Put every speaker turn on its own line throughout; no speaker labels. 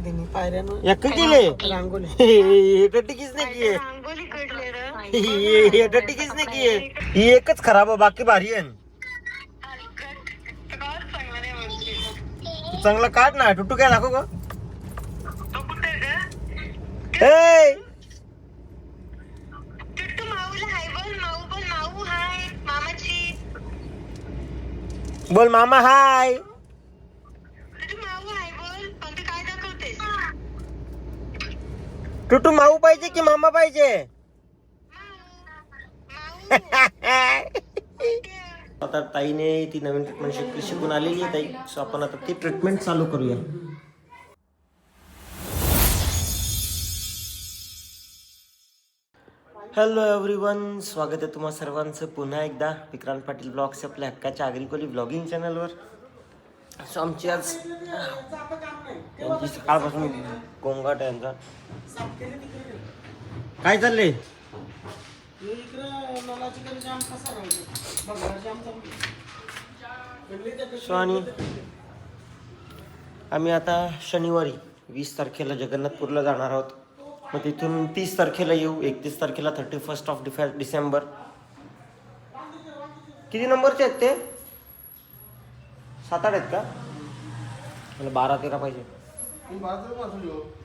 त्यांनी पायऱ्यानं
एक केले
रांगोली
ये टट्टी किसने की है ये टट्टी किसने की है ही एकच खराब आहे बाकी भारी आहे तू चांगला काढ ना टुटू काय दाखव ग ए बोल मामा हाय टुटू माऊ पाहिजे की मामा पाहिजे आता ताईने ती नवीन ट्रीटमेंट शिकून आलेली आहे ताई सो आपण आता ती ट्रीटमेंट चालू करूया हॅलो एव्हरीवन स्वागत आहे तुम्हा सर्वांचं पुन्हा एकदा विक्रांत पाटील ब्लॉग्स आपल्या हक्काच्या आगरीकोली ब्लॉगिंग चॅनलवर सो आमची आज यांची सकाळपासून गोंगाट आहे यांचा काय चाललंय सो आणि आम्ही आता शनिवारी 20 तारखेला जगन्नाथपूरला जाणार आहोत मग तिथून 30 तारखेला येऊ 31 तारखेला 31 ऑफ डिसेंबर किती नंबरचे आहेत ते 7-8 आहेत का मला 12-13 पाहिजे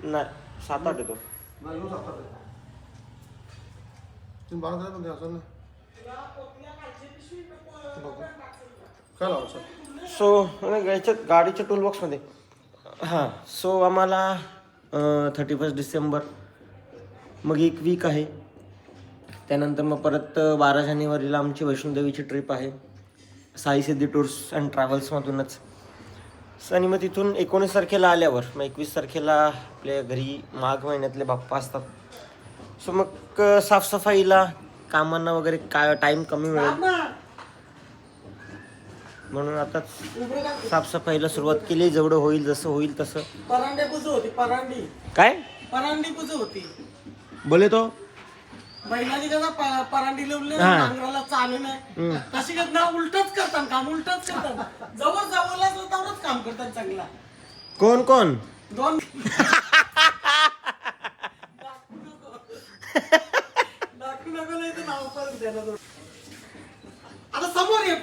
नाही 7-8 येतो सो याच्या गाडीच्या टूल बॉक्समध्ये हां सो आम्हाला 31 डिसेंबर मग एक वीक आहे त्यानंतर मग परत 12 जानेवारीला आमची वैष्णोदेवीची ट्रिप आहे साई सिद्धी टूर्स अँड ट्रॅव्हल्समधूनच आणि मग तिथून 19 तारखेला आल्यावर मग 21 तारखेला आपल्या घरी माघ महिन्यातले बाप्पा असतात सो मग साफसफाईला कामांना वगैरे काय टाईम कमी मिळेल म्हणून आता साफसफाईला सुरुवात केली जेवढं होईल जसं होईल तसं
परांडी पूजा होती परांडी
काय
परांडी पूजा होती
बोले तो
बैलाची कसा परांडी लावली नांगराला चालू नाही तशी करत ना उलटच करतात काम उलटच करतात जवळ जवळ तेवढंच काम करतात चांगला
कोण कोण
दोन दाखवू नको नाही तर नाव परत द्यायला आता समोर ये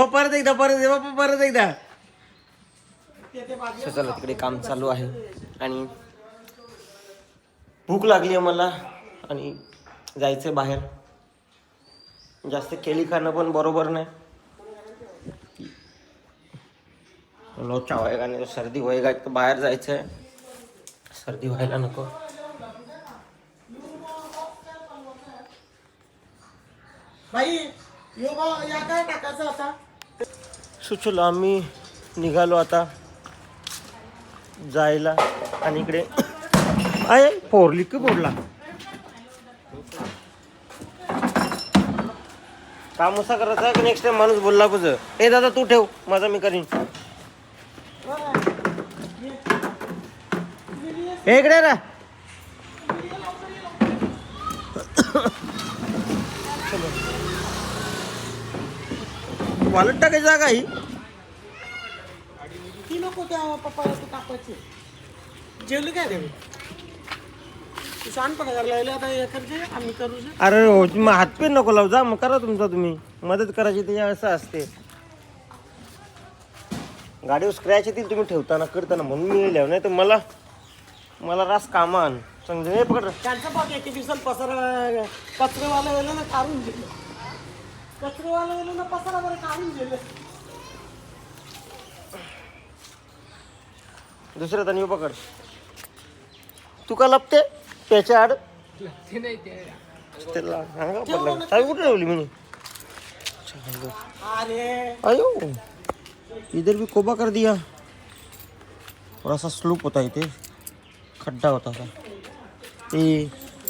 परत एकदा चला तिकडे काम चालू आहे आणि भूक लागली आहे मला आणि जायचं बाहेर जास्त केली खाणं पण बरोबर नाही लोचा व्हायगा नाही सर्दी व्हायगा तर बाहेर जायचं आहे सर्दी व्हायला नको
भाई या काय टाकायचं आता
सुचलो आम्ही निघालो आता जायला आणि इकडे आहे फोरली की फोडला काम असा करायचा आहे की नेक्स्ट टाइम माणूस बोलला पाहिजे ए दादा तू ठेव माझा मी करीन इकडे रा वालट टाकायची जागा ही
ती नको त्या पप्पाला तू कापायची जेवली काय देवी तू शहाणपणा करायला लागले आता हे करते आम्ही करू
अरे हो मग हातपे नको लावू जा मग करा तुमचा तुम्ही मदत करायची ते असं असते गाडीवर स्क्रॅच येतील तुम्ही ठेवताना करताना म्हणून मी येईल नाही तर मला रास कामान समजा हे पकड
त्यांचं बघ एके दिवसात पसारा कचरेवाला गेलं ना काढून दिलं कचरेवाला गेलं ना पसारा बरं काढून दिलं
दुसऱ्या तनी पकड तू का लपते त्याच्या आड त्याला सांगा पडला चावी कुठे ठेवली मी
अरे
अयो इधर भी कोबा कर दिया थोड़ा सा स्लूप होता इथे खड्डा होता था ते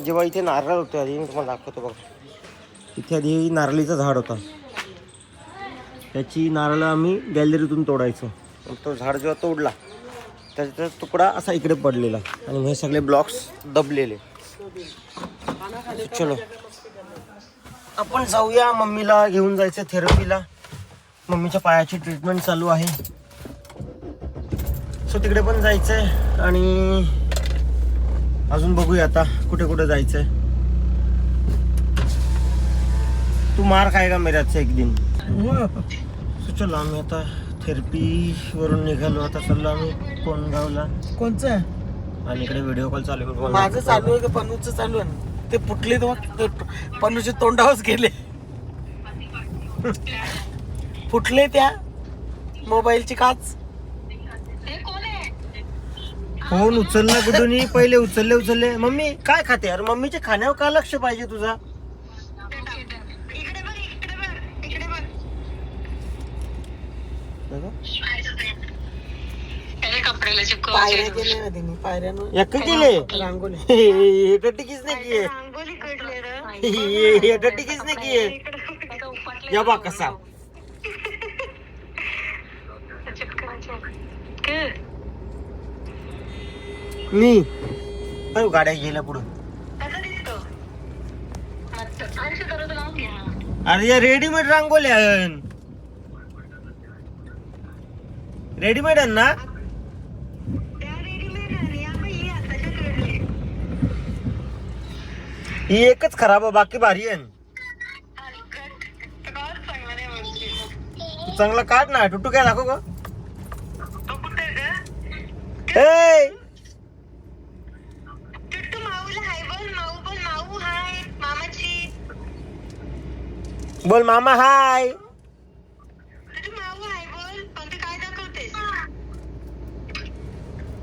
जेव्हा इथे नारळ होते आधी मी तुम्हाला दाखवतो बघा इथे आधी नारळीचं झाड होता त्याची नारळ आम्ही गॅलरीतून तोडायचो तो झाड जेव्हा तोडला त्याचा तुकडा असा इकडे पडलेला आणि हे सगळे ब्लॉक्स दबलेले चलो आपण जाऊया मम्मीला घेऊन जायचं थेरपीला मम्मीच्या पायाची ट्रीटमेंट चालू आहे सो तिकडे पण जायचंय आणि अजून बघूया आता कुठे कुठे जायचंय. तू मार खाएगा मेरे से एक दिन. सो चलो आम्ही आता थेरपी वरून निघालो. आता चाललो आम्ही कोणगावला.
कोणचं
आणि इकडे व्हिडिओ कॉल चालू आहे.
माझं चालू आहे का पन्नूचं चालू आहे? ते फुटले तेव्हा पन्नूचे तोंडावरच गेले. फुटले त्या मोबाईलची काच.
फोन उचलला कुठून पहिले उचलले. मम्मी काय खाते यार? मम्मीच्या खाण्यावर का लक्ष पाहिजे तुझा?
पायऱ्या केल्या आधी मी, पायऱ्यानं
या केले
रांगोली.
ये टट्टी किसने की है? ये टट्टी किसने की है? या बा कसा मी अरे गाड्या गेल्या पुढं. अरे या रेडीमेड रांगोल्या रेडीमेड आहे ना? ही एकच खराब आहे, बाकी भारी आहे. तू चांगला काढ ना. टुटू काय दाखव ग. ए बोल मामा हाय.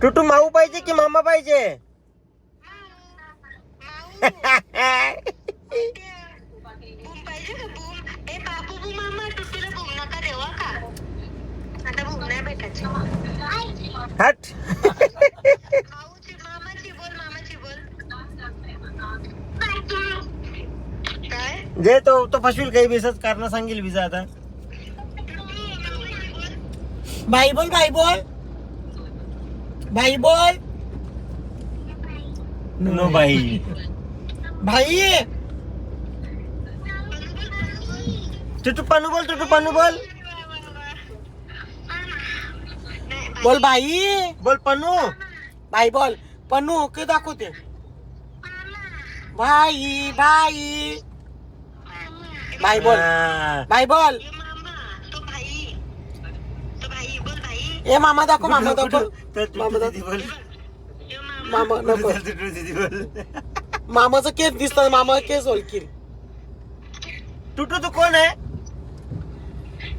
टुटू माऊ पाहिजे की मामा पाहिजे? हट. जे तो फसविल काही बेसच कारण सांगेल विजा आता.
भाई बोल, भाई बोल, भाई बोल.
नो बाई.
भाई
टुटू पानू बोल. टुटू पानू बोल.
बोल भाई.
बोल पन्नू.
भाई बोल. पन्नू के दाखवते. भाई भाई भाई बोल. भाई बोल. ए मामा दाखव. मामा दाखव. मामा दाखव. मामा नको. मामाचं केस दिसतात. मामा केस ओळखील.
टुटू तू कोण आहे?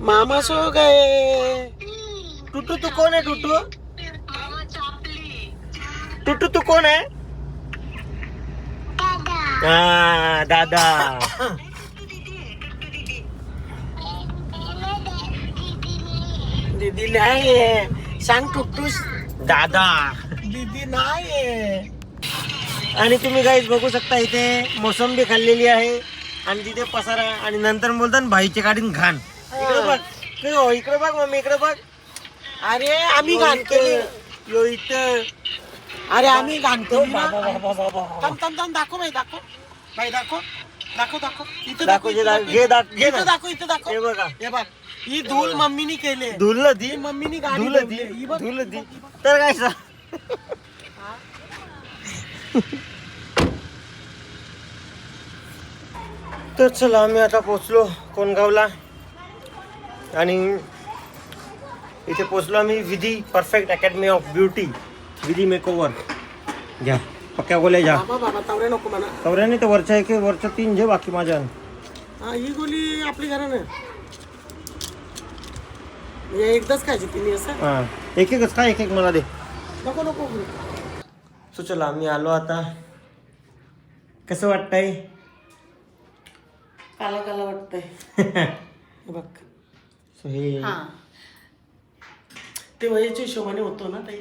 मामा सो गए.
टुटू तू कोण आहे? टुटू टुटू तू कोण आहे? दादा.
दीदी नाही सांग. टुट्टूस
दादा.
दीदी नाही.
आणि तुम्ही गाईज बघू शकता इथे मोसंबी खाल्लेली आहे आणि तिथे पसारा आणि नंतर बोलतात भाईचे काढून घाण. इकडे बघ. इकडे बघ मम्मी. इकडे बघ.
अरे आम्ही घाण केली.
यो इथं.
अरे आम्ही घाण केली ना.
बाबा.
थांब दाखव भाई. दाखव भाई. दाखव दाखव दाखव. इथं
दाखव.
दाखव.
घे
इथं
ना.
दाखव. इथं दाखव.
हे बघा.
हे बघ. ही धूल मम्मीनी केले.
धुल दी.
मम्मीनी गाडी
धुल
लावली.
दी.
ही बघ.
धुल दी. तर काय सांग. तर चला आम्ही आता पोचलो कोणगावला आणि इथे पोचलो आम्ही विधी परफेक्ट अकॅडमी ऑफ ब्युटी. विधी मेकओव्हर. घ्या पक्क्या गोल्या घ्या.
बाबा तावडे नको म्हणा.
चौऱ्याने तर वरच्या एक वरच्या 3 जे बाकी माझ्या.
हा ही गोली आपली घरानं एकदाच खायची तिने असं.
हां एक एकच काय एक मला दे.
नको नको.
सो चला आम्ही आलो आता. कसं वाटतंय?
काला काला वाटतंय. बघ.
सो हे
ते वयाच्या हिशोबाने होतो ना ताई.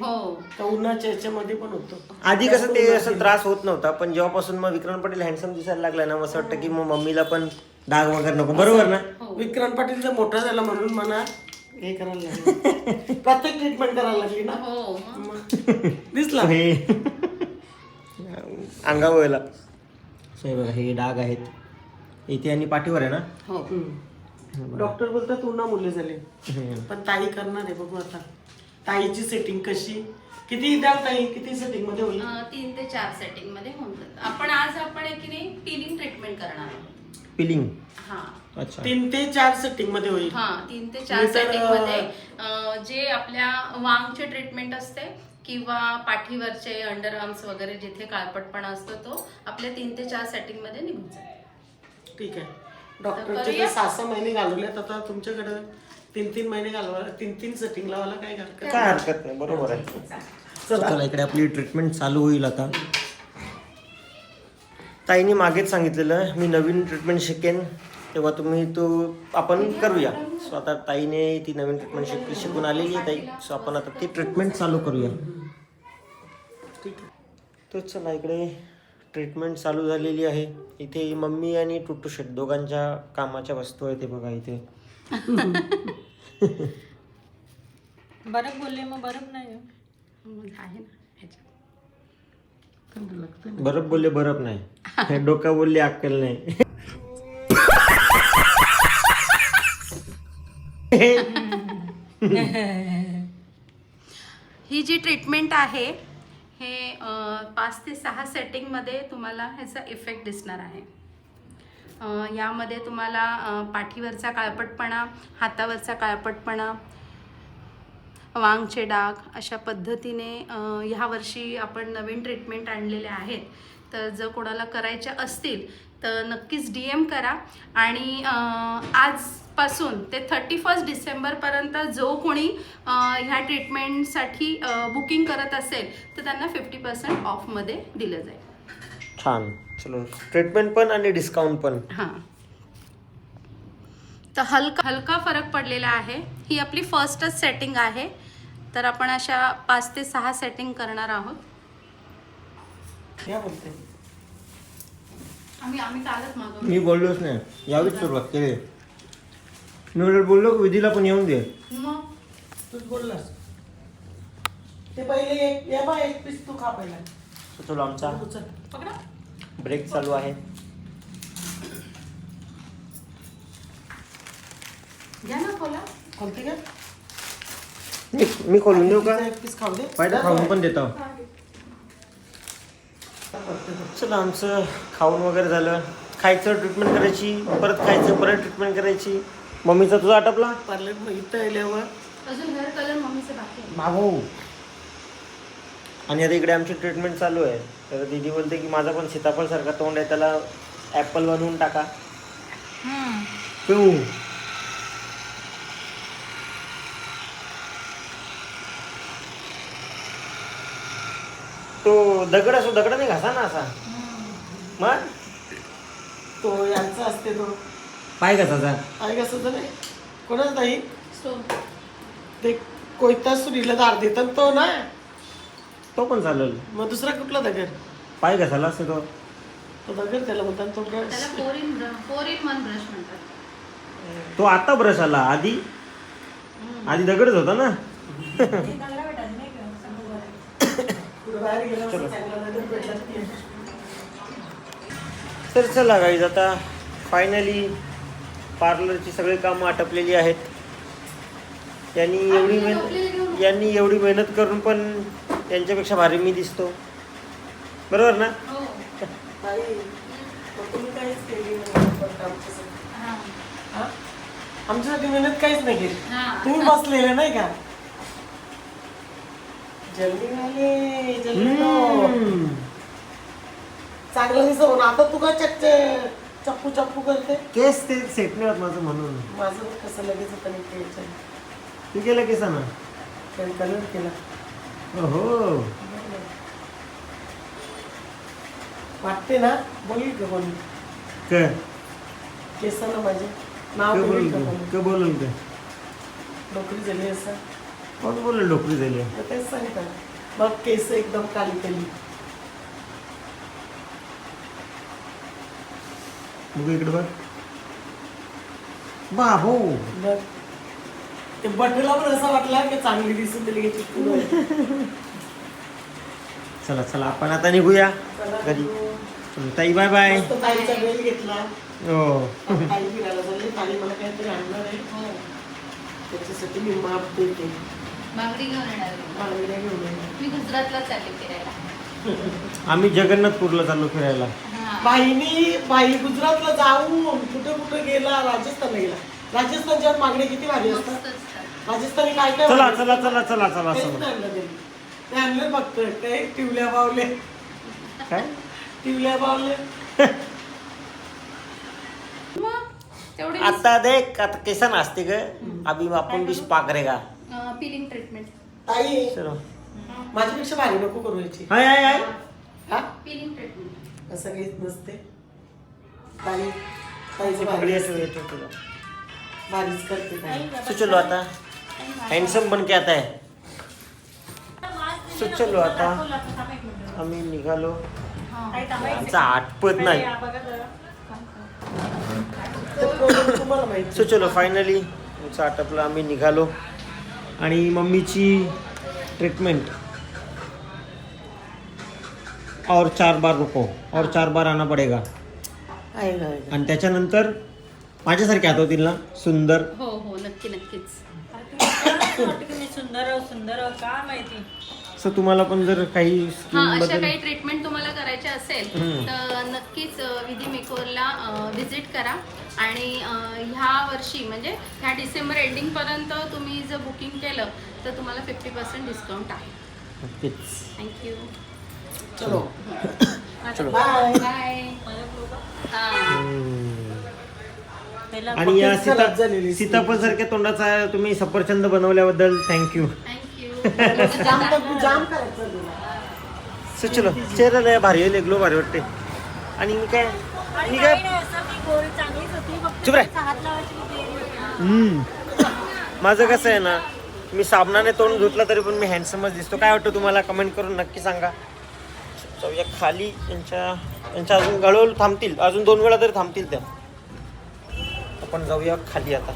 त्या उन्हाच्या याच्यामध्ये पण होतो.
आधी कसं ते असं त्रास होत नव्हता पण जेव्हापासून मग विक्रांत पाटील हँडसम दिसायला लागला ना असं वाटतं की मग मम्मीला पण डाग वगैरे नको. बरोबर ना?
विक्रांत पाटील जर मोठा झाला म्हणून म्हणा हे करायला लागलं. प्रत्येक ट्रीटमेंट करायला लागली ना. दिसला
हे अंगावला. हे बघा हे डाग आहेत इथे आणि पाठीवर आहे ना.
डॉक्टर बोलतात उन्हा मुले झाले पण ताई करणार आहे. बघू आता ताईची सेटिंग कशी किती द्याल ताई, किती सेटिंग मध्ये होईल?
3 ते 4 सेटिंग मध्ये होऊन जातं. आपण आहे की नाही पिलिंग ट्रीटमेंट करणार आहोत.
पिलिंग.
हा
अच्छा.
3 ते 4 सेटिंग मध्ये होईल.
हा 3 ते 4 सेटिंग मध्ये जे आपल्या वांगचे ट्रीटमेंट असते किंवा पाठीवरचे अंडर आर्म्स वगैरे जिथे काळपटपणा असतो तो आपल्या 3 ते 4 सेटिंग मध्ये निघून जातो.
ठीक आहे. डॉक्टरचे जे 6-6 महिने घालवलेत, आता तुमच्याकडे 3-3 महिने घालवायला, 3-3 सेटिंग लावायला काय
हरकत नाही. बरोबर आहे. चला इकडे आपली ट्रीटमेंट चालू होईल आता. ताईने मागेच सांगितलेलं मी नवीन ट्रीटमेंट शिकेन तेव्हा आपण करूया. सो आता ताईने ती नवीन ट्रीटमेंट शिकून आलेली आहे ताई. सो आपण आता ती ट्रीटमेंट चालू करूया.
ठीक आहे.
तर चला इकडे ट्रीटमेंट चालू झालेली आहे. इथे मम्मी आणि टुट्टू शेट दोघांच्या कामाच्या वस्तू आहेत. ते बघा इथे.
बरं बोलले मग बरं नाही
आहे ना ह्याच्यात.
बरफ बोलले बरफ नाही, डोका बोलले अक्कल नाही.
ही जी ट्रीटमेंट आहे हे 5 ते 6 सेटिंग मध्ये तुम्हाला ह्याचा इफेक्ट दिसणार आहे. यामध्ये तुम्हाला पाठीवरचा काळपटपणा, हातावरचा काळपटपणा, वांगचे डाग अशा पद्धतीने ह्या वर्षी आपण नवीन ट्रीटमेंट आणलेल्या आहेत. तर जर कोणाला करायच्या असतील तर नक्कीच DM करा. आणि आजपासून ते 31 डिसेंबरपर्यंत जो कोणी ह्या ट्रीटमेंटसाठी बुकिंग करत असेल तर त्यांना 50% ऑफमध्ये दिलं जाईल.
छान. चलो ट्रीटमेंट पण आणि डिस्काउंट पण.
हां तर हलका फरक पडलेला आहे. ही आपली फर्स्टच सेटिंग आहे. तर आपण अशा 5 ते 6 सेटिंग करणार आहोत.
या बोलते.
आम्ही कालच मागवलं.
मी बोललोच नाही, यावीच सुरुवात केली. मी बोललो विधीला पण येऊन दे.
मग
तूच बोललास. ते पहिले एक पीस तू खा पहिला.
चलो आमचा
चल
पकडा.
ब्रेक चालू आहे.
घ्या ना खोला.
कोणती काय?
मी खोलून देऊ का?
एक पीस खाऊ दे.
पाहिजे खाऊन पण देतो. चला आमचं खाऊन वगैरे झालं. खायचं, ट्रीटमेंट करायची, परत खायचं, परत ट्रीटमेंट करायची. मम्मीचा तुझा आटपला?
पार्लर इथं आल्यावर
अजून हेअर कलर मम्मीचे बाकी आहे.
भाऊ. आणि आता इकडे आमची ट्रीटमेंट चालू आहे. तर दीदी बोलते की माझा पण सीताफळ सारखा तोंड आहे, त्याला ॲपल बनवून टाका. पिऊ. तो दगड असो, दगडाने घासा ना असा. मग
तो यांचा असते तो
पाय घासाचा.
आई कसं तर नाही कोणाच नाही
स्टोन.
ते कोयता सुरीला दार देतात तो ना.
तो पण चालेल.
मग दुसरा कुठला दगड?
पाय घासाला असतो तो.
तो दगड त्याला म्हणतात. तो ब्रश.
त्याला 4-in-1 ब्रश म्हणतात.
तो आता ब्रश आला. आधी दगडच होता ना.
पुढे बाहेर गेला असं चांगला दगड भेटला की.
तर चला गाईज, आता फायनली पार्लरची सगळी कामं आटपलेली आहेत. यांनी एवढी मेहनत करून पण यांच्यापेक्षा भारी मी दिसतो. बरोबर ना?
हो.
ताई, मग तुम्ही काहीच केली नाही आमच्यासाठी. हा? आमच्यासाठी मेहनत काहीच नाही केली.
हां.
तुम्ही बसलेले नाही का? जल्दी वाले, जल्दी लो. चांगलं दिसतो ना. आता तू काय चप्पू करते?
केस ते सेट नाही होत माझं म्हणून.
माझं कसं लगेच होतं नाही केलं.
तू केलं केसानं?
कलर केला.
हो.
वाटते ना? बोलील का कोणी? केसाला माझे नाव बोलील का कोणी?
बोलून का
नोकरी झाली असं.
कोण बोललं नोकरी झाली?
मग तेच सांगतात. मग केस एकदम काली केली.
मग इकडे बघ. बाबो.
मग ते बटूला पण असं वाटलं की चांगली दिसून दिली की चिकटून.
चला चला आपण आता निघूया घरी. ताई बाय बाय.
मस्त ताईचा बेल घेतला.
हो.
ताई फिरायला चालली. ताई मला काहीतरी आणणार आहे. त्याच्यासाठी मी माप देते.
बांगडी घेऊन येणार आहे.
बांगड्या घेऊन येणार.
मी गुजरातला चालले फिरायला.
आम्ही जगन्नाथपूरला चाललो फिरायला.
हा.
बाई गुजरातला जाऊन कुठे कुठे गेला, राजस्थानला गेला. राजस्थानच्या मागण्या किती भारी असतात.
मस्त असतात.
राजस्थानी काय काय
चला
भारी
चला
असतं?
चला चला चला
तेच
चला.
नाही आणलं त्यांनी. ते आणले फक्त काय टिवल्या बावले,
काय
टिवल्या बावले.
मग तेवढी
आता देख आता कैसा नाचते ग. अभी आपण भी स्पा करेगा.
पिलिंग ट्रीटमेंट.
ताई
चलो.
माझ्यापेक्षा भारी नको करू याची.
हाय हाय हाय.
हा
पिलिंग ट्रीटमेंट.
असं काहीच नसते. ताई ताईचं
पकडी
भारी
ऐसे
असते.
बैठो तुला.
भारीच करते ताई.
सो चलो आता हँडसम बन के आता है. सो चलो आता आम्ही निघालो. आमचा आठपत नाही.
ते product तुम्हाला माहिती.
सो चलो फायनली आमचं आटपलं. आम्ही निघालो आणि मम्मीची ट्रीटमेंट और 4 बार रुको और 4 बार आना पडेगा.
आहे ना, आहे ना.
आणि त्याच्यानंतर माझ्यासारखे आता होतील ना सुंदर.
हो हो नक्की नक्कीच.
मी सुंदर का माहिती.
सो तुम्हाला पण जर काही
हा
स्किन
अशा
बद्दल
काही ट्रीटमेंट तुम्हाला करायच्या असेल तर नक्कीच विधी मेकओवरला व्हिजिट करा. आणि ह्या वर्षी म्हणजे ह्या डिसेंबर एंडिंग पर्यंत तुम्ही जर बुकिंग केलं तर तुम्हाला 50% डिस्काउंट आहे.
नक्कीच.
थँक्यू.
चलो
चलो.
बाय.
बाय.
आणि या
पक्कीच खराब झालेली.
सीताफळ सारख्या तोंडाचा तुम्ही सफरचंद बनवल्याबद्दल थँक्यू.
थँक्यू.
जाम करायचं तुला.
सो चलो चेहरा लय भारी आहे. ग्लो भारी वाटते. आणि मी काय चुप रे. माझं कसं आहे ना मी साबणाने तोंड धुतलं तरी पण मी हँडसमच दिसतो. काय वाटतं तुम्हाला कमेंट करून नक्की सांगा. जाऊया खाली. यांच्या अजून हळूहळू थांबतील. अजून 2 वेळा तरी थांबतील त्या. आपण जाऊया खाली आता.